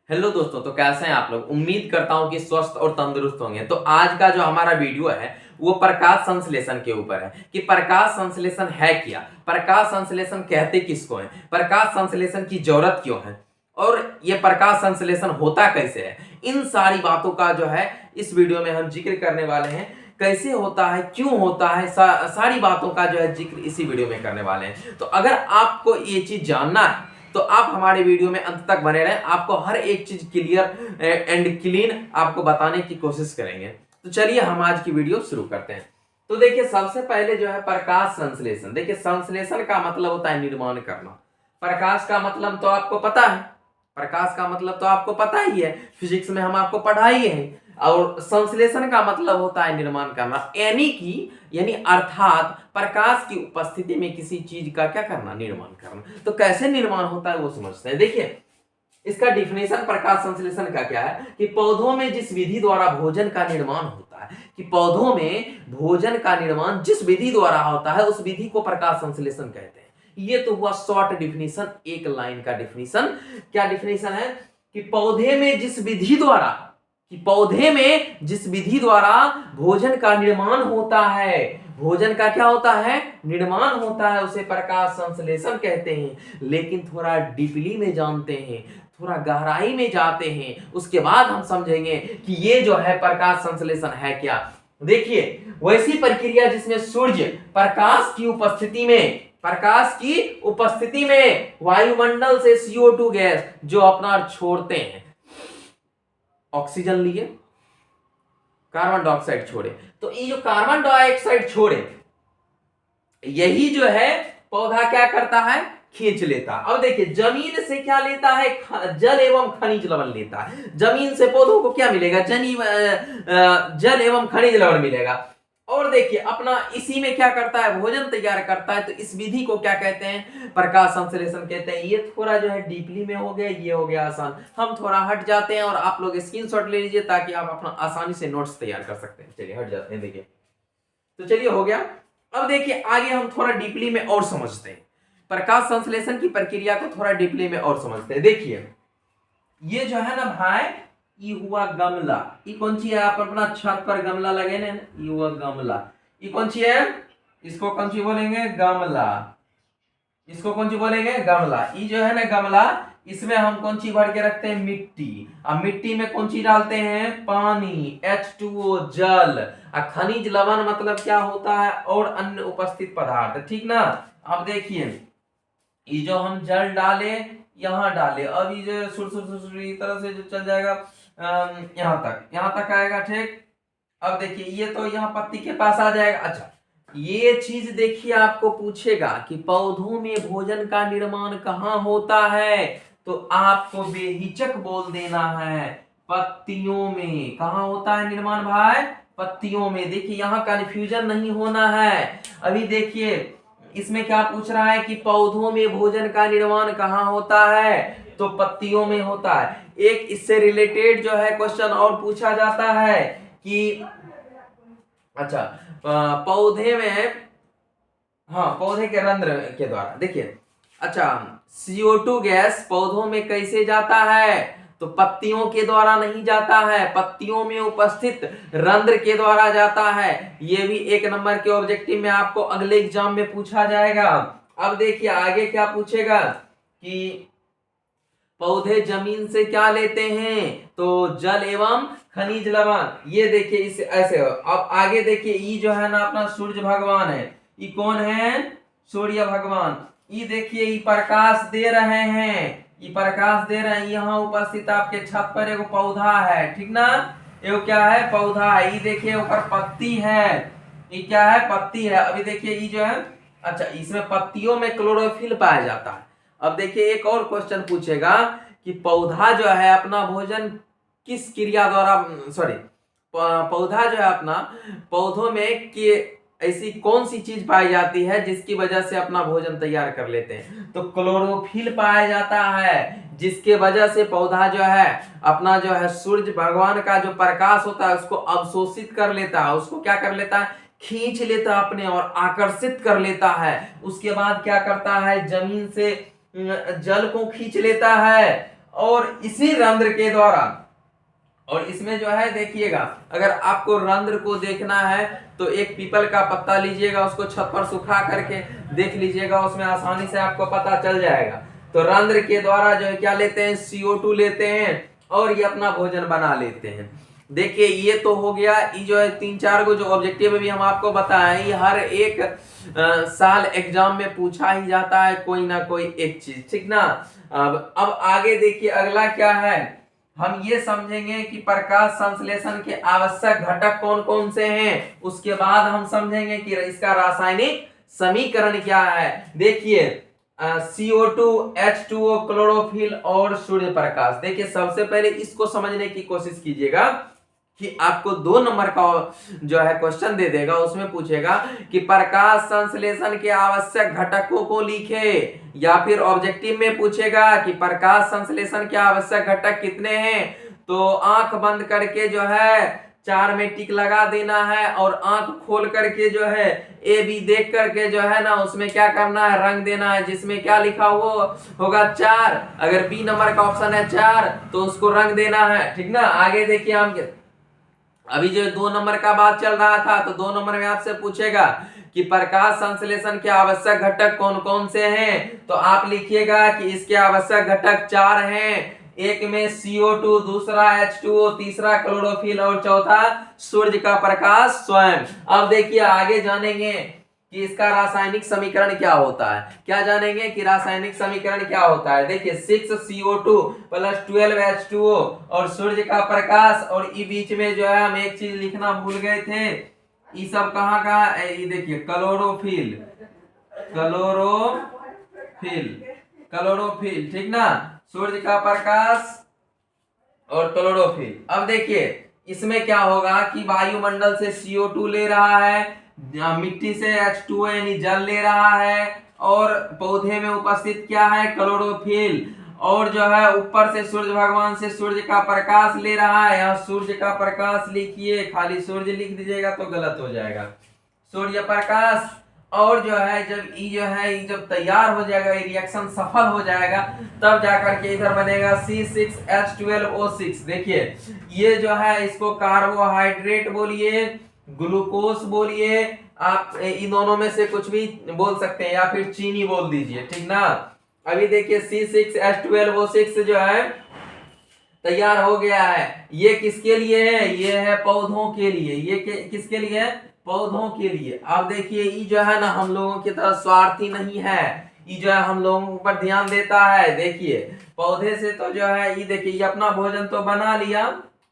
Hello दोस्तों, तो कैसे हैं आप लोग। उम्मीद करता हूं कि स्वस्थ और तंदुरुस्त होंगे। तो आज का जो हमारा वीडियो है वो प्रकाश संश्लेषण के ऊपर है कि प्रकाश संश्लेषण है क्या, प्रकाश संश्लेषण कहते किसको है, प्रकाश संश्लेषण की जरूरत क्यों है और ये प्रकाश संश्लेषण होता कैसे है। इन सारी बातों का जो है इस वीडियो में हम जिक्र करने वाले हैं। कैसे होता है, क्यों होता है, सारी बातों का जो है जिक्र इसी वीडियो में करने वाले हैं। तो अगर आपको ये चीज जानना है तो आप हमारे वीडियो में अंत तक बने रहें। आपको हर एक चीज क्लियर एंड क्लीन आपको बताने की कोशिश करेंगे। तो चलिए हम आज की वीडियो शुरू करते हैं। तो देखिए, सबसे पहले जो है प्रकाश संश्लेषण। देखिए, संश्लेषण का मतलब होता है निर्माण करना। प्रकाश का मतलब तो आपको पता है, प्रकाश का मतलब तो आपको पता ही है, फिजिक्स में हम आपको पढ़ाई है। और संश्लेषण का मतलब होता है निर्माण करना, यानी अर्थात प्रकाश की उपस्थिति में किसी चीज का क्या करना, निर्माण करना। तो कैसे निर्माण होता है वो समझते हैं। देखिए, इसका डिफिनेशन प्रकाश संश्लेषण का क्या है कि पौधों में जिस विधि द्वारा भोजन का निर्माण होता है, कि पौधों में भोजन का निर्माण जिस विधि द्वारा होता है उस विधि को प्रकाश संश्लेषण कहते हैं। ये तो हुआ शॉर्ट डिफिनेशन, एक लाइन का डिफिनेशन। क्या डिफिनेशन है कि पौधे में जिस विधि द्वारा भोजन का निर्माण होता है, भोजन का क्या होता है, निर्माण होता है, उसे प्रकाश संश्लेषण कहते हैं। लेकिन थोड़ा डीपली में जानते हैं, थोड़ा गहराई में जाते हैं, उसके बाद हम समझेंगे कि ये जो है प्रकाश संश्लेषण है क्या। देखिए, वैसी प्रक्रिया जिसमें सूर्य प्रकाश की उपस्थिति में वायुमंडल से CO2 गैस जो अपना छोड़ते हैं, ऑक्सीजन लिए, कार्बन डाइऑक्साइड छोड़े, तो ये जो कार्बन डाइऑक्साइड छोड़े यही जो है पौधा क्या करता है, खींच लेता। अब देखिए, जमीन से क्या लेता है, जल एवं खनिज लवण लेता है। जमीन से पौधों को क्या मिलेगा, जल एवं खनिज लवण मिलेगा। और देखिए, अपना इसी में क्या करता है, भोजन तैयार करता है। तो इस विधि को क्या कहते हैं, प्रकाश संश्लेषण कहते हैं। ये थोड़ा जो है डीपली में हो गया, ये हो गया आसान। हम थोड़ा हट जाते हैं और आप लोग स्क्रीनशॉट ले लीजिए ताकि आप अपना आसानी से नोट्स तैयार कर सकते हैं। चलिए हट जाते हैं। देखिए, तो चलिए हो गया। अब देखिए, आगे हम थोड़ा डीपली में और समझते हैं, प्रकाश संश्लेषण की प्रक्रिया को थोड़ा डीपली में और समझते हैं। देखिए, ये जो है ना भाई, ये हुआ गमला। ये कौन सी है, आप अपना छत पर गमला लगे ना, ये हुआ गमला। ये कौन सी है, इसको कौन सी बोलेंगे, गमला। इसको कौन सी बोलेंगे, गमला। ये जो है ना गमला, इसमें हम कौन सी भर के रखते हैं, मिट्टी। अब मिट्टी में कौन सी डालते हैं, पानी, H2O, जल। खनिज लवण मतलब क्या होता है, और अन्य उपस्थित पदार्थ, ठीक ना। अब देखिए, ये जो हम जल डाले, यहाँ डाले, अब ये जो सुर सुर सुर सुर इस तरह से जो चल जाएगा यहाँ तक आएगा, ठीक। अब देखिए, ये तो यहाँ पत्ती के पास आ जाएगा। अच्छा, ये चीज देखिए, आपको पूछेगा कि पौधों में भोजन का निर्माण कहाँ होता है, तो आपको बेहिचक बोल देना है, पत्तियों में। कहाँ होता है निर्माण भाई, पत्तियों में। देखिए, यहाँ कन्फ्यूजन नहीं होना है। अभी देखिए, इसमें क्या पूछ रहा है कि पौधों में भोजन का निर्माण कहाँ होता है, तो पत्तियों में होता है। एक इससे रिलेटेड जो है क्वेश्चन और पूछा जाता है कि अच्छा, पौधे में, हाँ, पौधे के रंध्र के द्वारा। देखिए, अच्छा, CO2 गैस पौधों में कैसे जाता है, तो पत्तियों के द्वारा नहीं जाता है, पत्तियों में उपस्थित रंध्र के द्वारा जाता है। ये भी 1 नंबर के ऑब्जेक्टिव में आपको अगले एग्जाम में पूछा जाएगा। अब देखिए, आगे क्या पूछेगा कि पौधे जमीन से क्या लेते हैं, तो जल एवं खनिज लवण। ये देखिए, इस ऐसे हो। अब आगे देखिए, ये जो है ना अपना सूर्य भगवान है। ये कौन है, सूर्य भगवान। ये देखिए, ये प्रकाश दे रहे हैं, ये प्रकाश दे रहे हैं। यहाँ उपस्थित आपके छत पर एगो पौधा है, ठीक ना, एगो क्या है, पौधा है। ये देखिए, ऊपर पत्ती है, ये क्या है, पत्ती है। अभी देखिए, ये जो है, अच्छा, इसमें पत्तियों में क्लोरोफिल पाया जाता है। अब देखिए, एक और क्वेश्चन पूछेगा कि पौधा जो है अपना भोजन किस क्रिया द्वारा, सॉरी, पौधा जो है अपना, पौधों में कि ऐसी कौन सी चीज पाई जाती है जिसकी वजह से अपना भोजन तैयार कर लेते हैं, तो क्लोरोफिल पाया जाता है, जिसके वजह से पौधा जो है अपना जो है सूर्य भगवान का जो प्रकाश होता है उसको अवशोषित कर लेता है, उसको क्या कर लेता है, खींच लेता है अपने और आकर्षित कर लेता है। उसके बाद क्या करता है, जमीन से जल को खींच लेता है और इसी रंध्र के द्वारा, और इसमें जो है देखिएगा, अगर आपको रंध्र को देखना है तो एक पीपल का पत्ता लीजिएगा, उसको छत पर सुखा करके देख लीजिएगा, उसमें आसानी से आपको पता चल जाएगा। तो रंध्र के द्वारा जो है क्या लेते हैं, CO2 लेते हैं और ये अपना भोजन बना लेते हैं। देखिए ये तो हो गया, ये जो है 3-4 को जो ऑब्जेक्टिव भी हम आपको बताएं, ये हर एक साल एग्जाम में पूछा ही जाता है कोई ना कोई एक चीज, ठीक ना। अब आगे देखिए अगला क्या है, हम ये समझेंगे कि प्रकाश संश्लेषण के आवश्यक घटक कौन कौन से हैं, उसके बाद हम समझेंगे कि इसका रासायनिक समीकरण क्या है। देखिए CO2, H2O, क्लोरोफिल और सूर्य प्रकाश। देखिए सबसे पहले इसको समझने की कोशिश कीजिएगा कि आपको 2 नंबर का जो है क्वेश्चन दे देगा, उसमें पूछेगा कि प्रकाश संश्लेषण के आवश्यक घटकों को लिखे, या फिर ऑब्जेक्टिव में पूछेगा कि प्रकाश संश्लेषण के आवश्यक घटक कितने हैं। तो आंख बंद करके जो है 4 में टिक लगा देना है, और आंख खोल करके जो है AB देख करके जो है ना उसमें क्या करना है, रंग देना है, जिसमें क्या लिखा हुआ होगा 4। अगर B नंबर का ऑप्शन है 4 तो उसको रंग देना है, ठीक ना। आगे देखिए हम अभी जो 2 नंबर का बात चल रहा था, तो 2 नंबर में आपसे पूछेगा कि प्रकाश संश्लेषण के आवश्यक घटक कौन कौन से हैं। तो आप लिखिएगा कि इसके आवश्यक घटक 4 हैं, एक में CO2, दूसरा H2O, तीसरा क्लोरोफिल और चौथा सूर्य का प्रकाश स्वयं। अब देखिए आगे जानेंगे कि इसका रासायनिक समीकरण क्या होता है। क्या जानेंगे कि रासायनिक समीकरण क्या होता है। देखिए 6CO2 + 12H2O और सूर्य का प्रकाश, और इस बीच में जो है हम एक चीज लिखना भूल गए थे, ये सब कहाँ का, ये देखिए क्लोरोफिल, क्लोरोफिल, ठीक ना, सूर्य का प्रकाश और क्लोरोफिल। अब देखिए इसमें क्या होगा कि वायुमंडल से CO2 ले रहा है, मिट्टी से H2O यानी जल ले रहा है, और पौधे में उपस्थित क्या है, क्लोरोफिल, और जो है ऊपर से सूर्य भगवान से सूर्य का प्रकाश ले रहा है। यहाँ सूर्य का प्रकाश लिखिए, खाली सूर्य लिख दीजिएगा तो गलत हो जाएगा, सूर्य प्रकाश। और जो है जब तैयार हो जाएगा, ये रिएक्शन सफल हो जाएगा, तब जाकर के इधर बनेगा C6H12O6। देखिए ये जो है इसको कार्बोहाइड्रेट बोलिए, ग्लूकोज बोलिए, आप इन दोनों में से कुछ भी बोल सकते हैं, या फिर चीनी बोल दीजिए, ठीक ना। अभी देखिए C6H12O6 जो है तैयार हो गया है। ये किसके लिए है, ये है पौधों के लिए। ये किसके लिए है, पौधों के लिए। अब देखिए ये जो है ना हम लोगों की तरह स्वार्थी नहीं है, ये जो है हम लोगों पर ध्यान देता है। देखिए पौधे से तो जो है ये देखिए ये अपना भोजन तो बना लिया,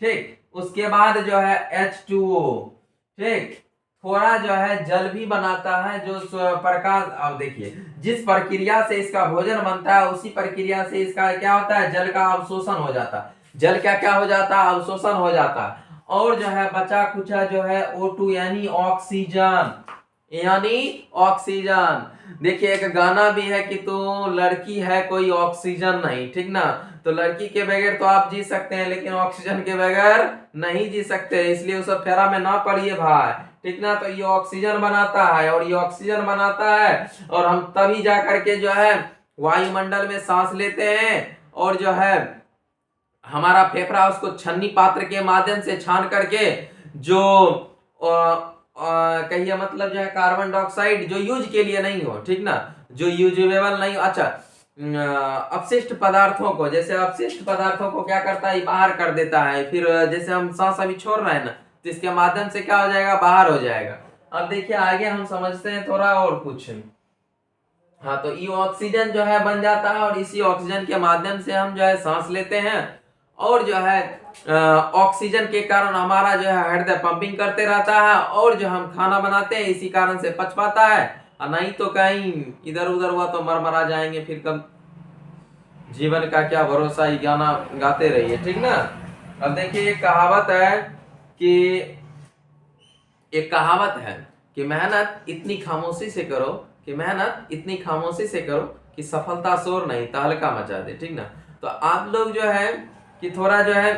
ठीक, उसके बाद जो है H2O, ठीक, थोड़ा जो है जल भी बनाता है जो प्रकाश। अब देखिए जिस प्रक्रिया से इसका भोजन बनता है उसी प्रक्रिया से इसका क्या होता है, जल का अवशोषण हो जाता है। जल क्या हो जाता है, अवशोषण हो जाता है। और जो है बचा कुचा जो है O2 यानी ऑक्सीजन। देखिए एक गाना भी है कि तो लड़की है कोई ऑक्सीजन नहीं, ठीक ना। तो लड़की के बगैर तो आप जी सकते हैं, लेकिन ऑक्सीजन के बगैर नहीं जी सकते, इसलिए उस फेरा में ना पड़िए भाई, ठीक ना। तो ये ऑक्सीजन बनाता है, और ये ऑक्सीजन बनाता है, और हम तभी जा करके जो है वायुमंडल में सांस लेते हैं, और जो है हमारा फेफड़ा उसको छन्नी पात्र के माध्यम से छान करके जो कहिए मतलब जो है कार्बन डाइऑक्साइड जो यूज के लिए नहीं हो, ठीक ना, जो यूजेबल नहीं हो, अच्छा अपशिष्ट पदार्थों को, जैसे अपशिष्ट पदार्थों को क्या करता है, बाहर कर देता है। फिर जैसे हम सांस अभी छोड़ रहे हैं ना, तो इसके माध्यम से क्या हो जाएगा, बाहर हो जाएगा। अब देखिए आगे हम समझते हैं थोड़ा और कुछ। हाँ तो ये ऑक्सीजन जो है बन जाता है, और इसी ऑक्सीजन के माध्यम से हम जो है सांस लेते हैं, और जो है ऑक्सीजन के कारण हमारा जो है हृदय पंपिंग करते रहता है, और जो हम खाना बनाते हैं इसी कारण से पच पाता है, और नहीं तो कहीं इधर उधर हुआ तो मर जाएंगे, फिर कब जीवन का क्या भरोसा, ये गाना गाते रहिए, ठीक ना। अब देखिए एक कहावत है कि मेहनत इतनी खामोशी से करो कि सफलता शोर नहीं तहलका मचा दे, ठीक ना। तो आप लोग जो है कि थोड़ा जो है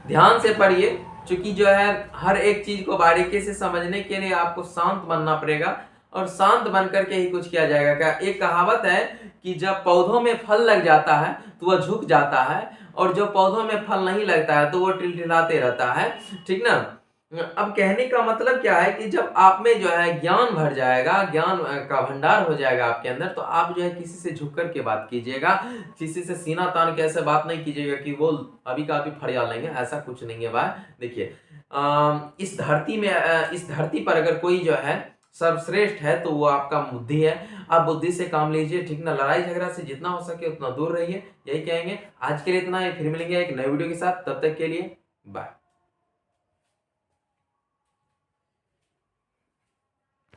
ध्यान से पढ़िए, क्योंकि जो है हर एक चीज को बारीकी से समझने के लिए आपको शांत बनना पड़ेगा, और शांत बन करके ही कुछ किया जाएगा। क्या एक कहावत है कि जब पौधों में फल लग जाता है तो वह झुक जाता है, और जो पौधों में फल नहीं लगता है तो वो टिलटिलाते रहता है, ठीक ना। अब कहने का मतलब क्या है कि जब आप में जो है ज्ञान भर जाएगा, ज्ञान का भंडार हो जाएगा आपके अंदर, तो आप जो है किसी से झुक कर के बात कीजिएगा, किसी से सीना तान के ऐसे बात नहीं कीजिएगा कि वो अभी का अभी फरियाल लेंगे, ऐसा कुछ नहीं है भाई। देखिए इस धरती में इस धरती पर अगर कोई जो है सर्वश्रेष्ठ है तो वो आपका बुद्धि है। आप बुद्धि से काम लीजिए, ठीक ना। लड़ाई झगड़ा से जितना हो सके उतना दूर रहिए, यही कहेंगे। आज के लिए इतना ही, फिर मिलेंगे एक नए वीडियो के साथ, तब तक के लिए बाय।